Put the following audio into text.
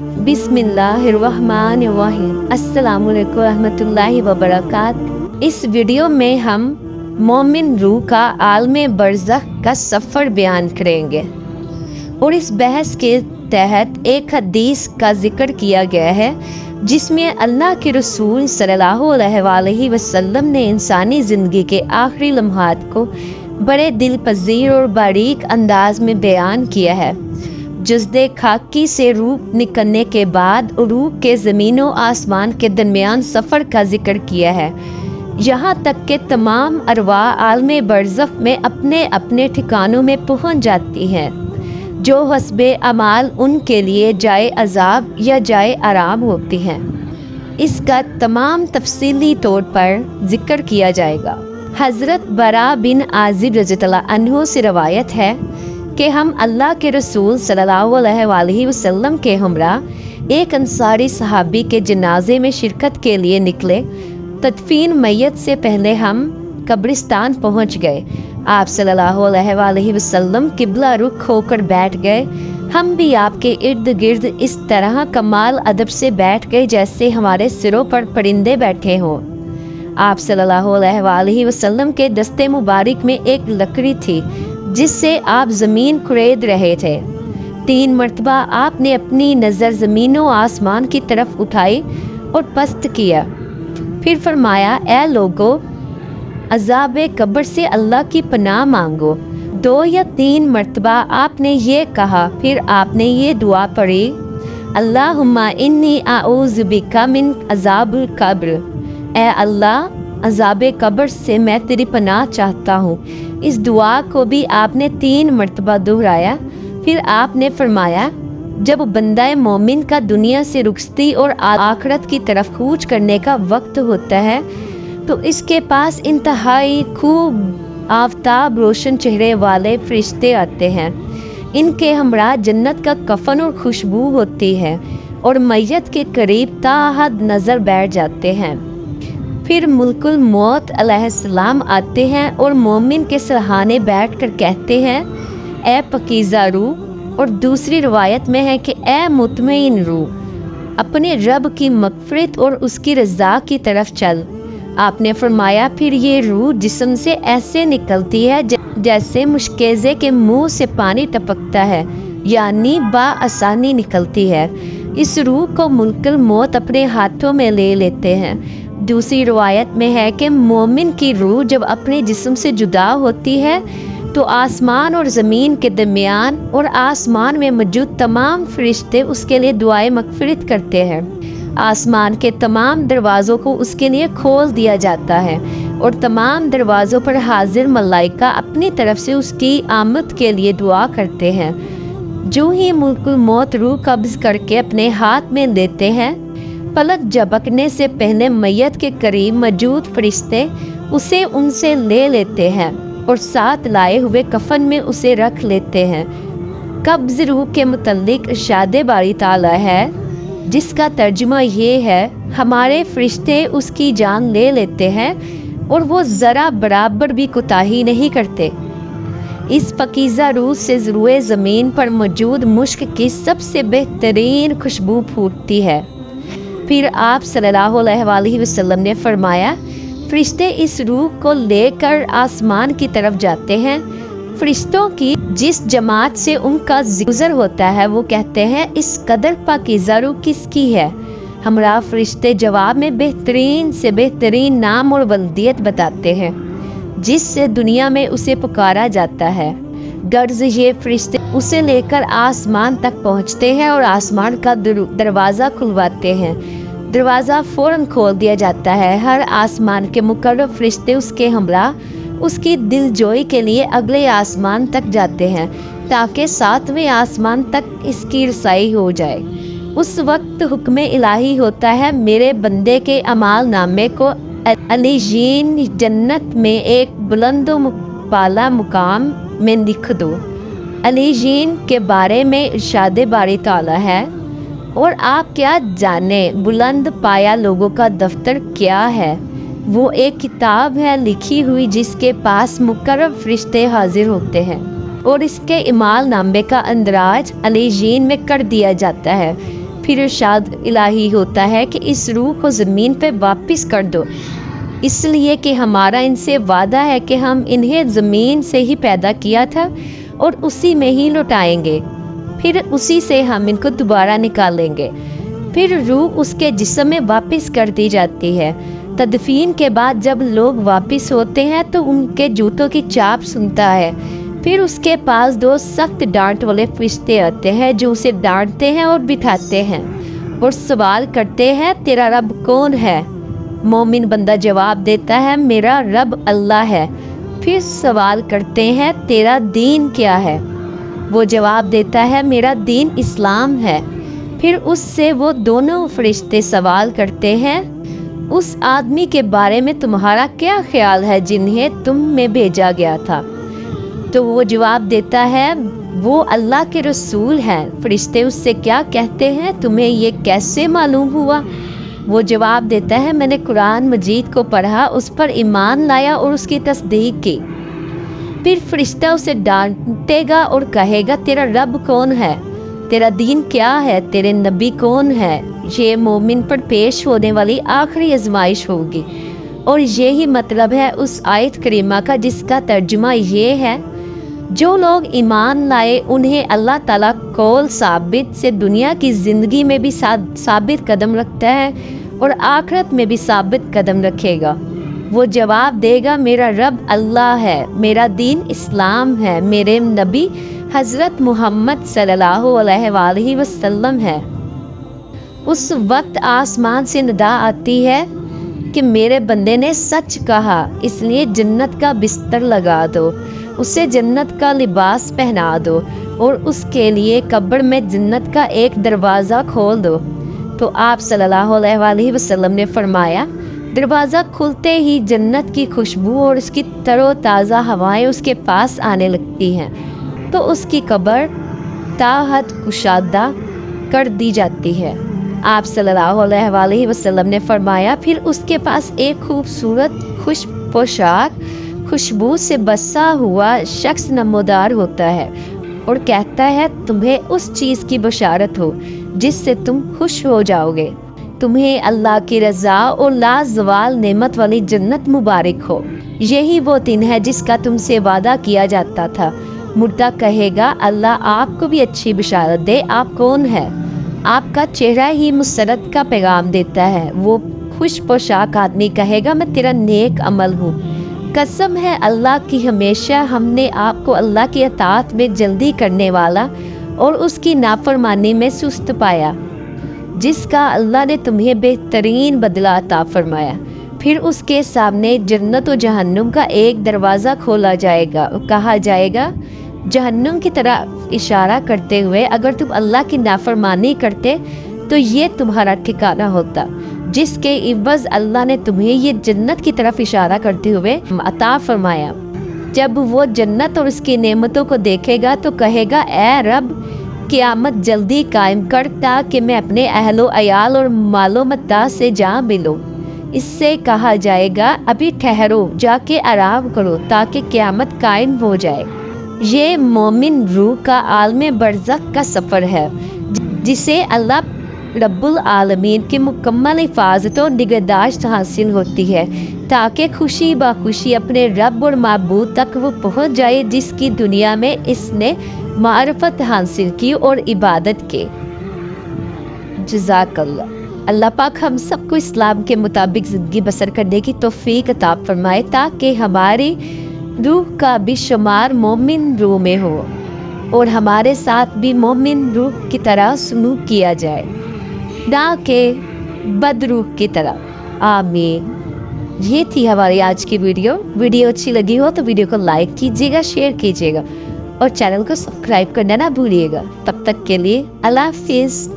बिस्मिल्लाहिर्रहमानिर्रहीम। अस्सलामु अलैकुम रहमतुल्लाहि व बरकात। इस वीडियो में हम मोमिन रूह का आलमे बरज़ख का सफ़र बयान करेंगे और इस बहस के तहत एक हदीस का जिक्र किया गया है जिसमें अल्लाह के रसूल सल्लल्लाहु अलैहि वसल्लम ने इंसानी ज़िंदगी के आखिरी लम्हात को बड़े दिलपजीर और बारीक अंदाज में बयान किया है। जुज़्दे खाकी से रूह निकलने के बाद रूह के ज़मीन और आसमान के दरमियान सफ़र का जिक्र किया है, यहाँ तक कि तमाम अरवाह आलमे बरज़ख में अपने अपने ठिकानों में पहुँच जाती हैं, जो हस्बे अमाल उनके लिए जाए अजाब या जाए आराम होती हैं। इसका तमाम तफसीली तौर पर जिक्र किया जाएगा। हज़रत बरा बिन आज़िब रज़ियल्लाहु अन्हु से रवायत है कि हम अल्लाह के रसूल सल्लल्लाहु अलैहि वसल्लम के हमरा एक अंसारी सहाबी के जनाजे में शिरकत के लिए निकले। तदफीन मैयत से पहले हम कब्रिस्तान पहुंच गए। आप सल्लल्लाहु अलैहि वसल्लम किबला रुख होकर बैठ गए। हम भी आपके इर्द गिर्द इस तरह कमाल अदब से बैठ गए जैसे हमारे सिरों पर परिंदे बैठे हों। आप सल्लल्लाहु अलैहि वसल्लम के दस्ते मुबारक में एक लकड़ी थी जिससे आप ज़मीन कुरेद रहे थे। 3 मरतबा आपने अपनी नज़र ज़मीन व आसमान की तरफ उठाई और पस्त किया, फिर फरमाया, ए लोगो, अज़ाब कब्र से अल्लाह की पनाह मांगो। 2 या 3 मरतबा आपने ये कहा, फिर आपने ये दुआ पढ़ी, अल्लाहुम्मा इन्नी आऊज़ु बिका मिन अज़ाबिल कब्र। ए अल्लाह, अज़ाब कब्र से मैं तेरी पनाह चाहता हूँ। इस दुआ को भी आपने 3 मरतबा दोहराया। फिर आपने फरमाया, जब बंदा मोमिन का दुनिया से रुखसती और आखिरत की तरफ कूच करने का वक्त होता है तो इसके पास इंतहाई खूब आफ्ताब रोशन चेहरे वाले फरिश्ते आते हैं। इनके हमरा जन्नत का कफन और खुशबू होती है और मैयत के करीब ताहद नज़र बैठ जाते हैं। फिर मुल्कुल मौत अलैहिस्सलाम आते हैं और मोमिन के सरहाने बैठकर कहते हैं, ए पकीज़ा रूह। और दूसरी रवायत में है कि ए मुतमईन रूह, अपने रब की मग़फ़िरत और उसकी रज़ा की तरफ चल। आपने फरमाया, फिर ये रूह जिस्म से ऐसे निकलती है जैसे मुश्केज़े के मुंह से पानी टपकता है, यानी बाआसानी निकलती है। इस रूह को मुल्कुल मौत अपने हाथों में ले लेते हैं। दूसरी रवायत में है कि मोमिन की रूह जब अपने जिस्म से जुदा होती है तो आसमान और ज़मीन के दरमियान और आसमान में मौजूद तमाम फरिश्ते उसके लिए दुआए मग़फ़िरत करते हैं। आसमान के तमाम दरवाज़ों को उसके लिए खोल दिया जाता है और तमाम दरवाज़ों पर हाजिर मलाइका अपनी तरफ से उसकी आमद के लिए दुआ करते हैं। जो ही मुल्कुल मौत रूह कब्ज़ करके अपने हाथ में लेते हैं, पलक झपकने से पहले मैयत के करीब मौजूद फरिश्ते उसे उनसे ले लेते हैं और साथ लाए हुए कफन में उसे रख लेते हैं। कब्ज़ रूह के मुतल्लिक इरशाद बारी ताला है जिसका तर्जुमा ये है, हमारे फरिश्ते उसकी जान ले लेते हैं और वो ज़रा बराबर भी कोताही नहीं करते। इस पकीज़ा रूह से रूए ज़मीन पर मौजूद मुश्क की सबसे बेहतरीन खुशबू फूटती है। फिर आप सल्लल्लाहु अलैहि वसल्लम ने फरमाया, फरिश्ते इस रूह को लेकर आसमान की तरफ जाते हैं। फरिश्तों की जिस जमात से उनका गुज़र होता है वो कहते हैं, इस कदर पाकीज़ा रूह किसकी है? हमरा फरिश्ते जवाब में बेहतरीन से बेहतरीन नाम और वल्दियत बताते हैं जिससे दुनिया में उसे पुकारा जाता है। गर्ज ये फरिश्ते उसे लेकर आसमान तक पहुंचते हैं और आसमान का दरवाज़ा खुलवाते हैं। दरवाज़ा फ़ौरन खोल दिया जाता है। हर आसमान के मुकर्रब फरिश्ते उसके हमरा उसकी दिलजोई के लिए अगले आसमान तक जाते हैं ताकि 7वें आसमान तक इसकी रसाई हो जाए। उस वक्त हुक्म इलाही होता है, मेरे बंदे के अमाल नामे को अलीजीन जन्नत में एक बुलंद बाला मुकाम में लिख दो। अलीजीन के बारे में इरशाद बारी ताला है, और आप क्या जाने बुलंद पाया लोगों का दफ्तर क्या है? वो एक किताब है लिखी हुई जिसके पास मुकर्रब फरिश्ते हाजिर होते हैं और इसके इमाल नामे का अंदराज अलीजीन में कर दिया जाता है। پھر ارشاد الہی ہوتا ہے کہ اس روح کو زمین پہ واپس کر دو، اس لیے کہ ہمارا ان سے وعدہ ہے کہ ہم انہیں زمین سے ہی پیدا کیا تھا اور اسی میں ہی لوٹائیں گے، پھر اسی سے ہم ان کو دوبارہ نکالیں گے۔ پھر روح اس کے جسم میں واپس کر دی جاتی ہے۔ تدفین کے بعد جب لوگ واپس ہوتے ہیں تو ان کے جوتوں کی چاپ سنتا ہے۔ پھر اس کے پاس 2 سخت ڈانٹ والے فرشتے آتے ہیں جو اسے ڈانٹتے ہیں اور بٹھاتے ہیں اور سوال کرتے ہیں تیرا رب کون ہے؟ مومن بندہ جواب دیتا ہے میرا رب اللہ ہے۔ پھر سوال کرتے ہیں تیرا دین کیا ہے؟ وہ جواب دیتا ہے میرا دین اسلام ہے۔ پھر اس سے وہ دونوں فرشتے سوال کرتے ہیں اس آدمی کے بارے میں تمہارا کیا خیال ہے جنہیں تم میں بھیجا گیا تھا؟ تو وہ جواب دیتا ہے وہ اللہ کے رسول ہیں۔ فرشتے اس سے کیا کہتے ہیں تمہیں یہ کیسے معلوم ہوا؟ وہ جواب دیتا ہے میں نے قرآن مجید کو پڑھا، اس پر ایمان لایا اور اس کی تصدیق کی۔ پھر فرشتہ اسے ڈانٹے گا اور کہے گا تیرا رب کون ہے؟ تیرا دین کیا ہے؟ تیرے نبی کون ہے؟ یہ مومن پر پیش ہونے والی آخری آزمائش ہوگی، اور یہی مطلب ہے اس آیت کریمہ کا جس کا ترجمہ یہ ہے جو لوگ ایمان لائے انہیں اللہ تعالیٰ قول ثابت سے دنیا کی زندگی میں بھی ثابت قدم رکھتا ہے اور آخرت میں بھی ثابت قدم رکھے گا۔ وہ جواب دے گا میرا رب اللہ ہے، میرا دین اسلام ہے، میرے نبی حضرت محمد صلی اللہ علیہ وآلہ وسلم ہے۔ اس وقت آسمان سے ندا آتی ہے کہ میرے بندے نے سچ کہا، اس لیے جنت کا بستر لگا دو، اسے جنت کا لباس پہنا دو اور اس کے لیے قبر میں جنت کا ایک دروازہ کھول دو۔ تو آپ صلی اللہ علیہ وآلہ وسلم نے فرمایا دروازہ کھلتے ہی جنت کی خوشبو اور اس کی تر و تازہ ہوائیں اس کے پاس آنے لگتی ہیں، تو اس کی قبر تا حد کشادہ کر دی جاتی ہے۔ آپ صلی اللہ علیہ وآلہ وسلم نے فرمایا پھر اس کے پاس ایک خوبصورت خوش پوشاک خوشبو سے بسا ہوا شخص نمودار ہوتا ہے اور کہتا ہے تمہیں اس چیز کی بشارت ہو جس سے تم خوش ہو جاؤ گے، تمہیں اللہ کی رضا اور لازوال نعمت والی جنت مبارک ہو، یہی وہ دن ہے جس کا تم سے وعدہ کیا جاتا تھا۔ مردہ کہے گا اللہ آپ کو بھی اچھی بشارت دے، آپ کون ہے؟ آپ کا چہرہ ہی مسرت کا پیغام دیتا ہے۔ وہ خوش پوشاک آدمی کہے گا میں تیرا نیک عمل ہوں، قسم ہے اللہ کی ہمیشہ ہم نے آپ کو اللہ کی اطاعت میں جلدی کرنے والا اور اس کی نافرمانی میں سست پایا، جس کا اللہ نے تمہیں بہترین بدلہ عطا فرمایا۔ پھر اس کے سامنے جنت و جہنم کا ایک دروازہ کھولا جائے گا، کہا جائے گا جہنم کی طرف اشارہ کرتے ہوئے اگر تم اللہ کی نافرمانی کرتے تو یہ تمہارا ٹھکانہ ہوتا، جس کے عوض اللہ نے تمہیں یہ جنت کی طرف اشارہ کرتے ہوئے عطا فرمایا۔ جب وہ جنت اور اس کی نعمتوں کو دیکھے گا تو کہے گا اے رب قیامت جلدی قائم کر تاکہ میں اپنے اہل و عیال اور مال و متاع سے جاں ملوں۔ اس سے کہا جائے گا ابھی ٹھہرو، جا کے آرام کرو تاکہ قیامت قائم ہو جائے۔ یہ مومن روح کا عالم برزخ کا سفر ہے جسے اللہ رب العالمین کی مکمل حفاظت و نگہداشت حاصل ہوتی ہے تاکہ خوشی بخوشی اپنے رب اور معبود تک وہ پہنچ جائے جس کی دنیا میں اس نے معرفت حاصل کی اور عبادت کے۔ جزاک اللہ۔ اللہ پاک ہم سب کو اسلام کے مطابق زندگی بسر کرنے کی توفیق عطا فرمائے تاکہ ہماری روح کا بھی شمار مومن روح میں ہو اور ہمارے ساتھ بھی مومن روح کی طرح سلوک کیا جائے، نہ کہ بد روح کی طرح۔ آمین۔ یہ تھی ہماری آج کی ویڈیو اچھی لگی ہو تو ویڈیو کو لائک کیجیے گا، شیئر کیجیے گا اور چینل کو سبسکرائب کرنا نہ بھولیے گا۔ تب تک کے لیے اللہ حافظ۔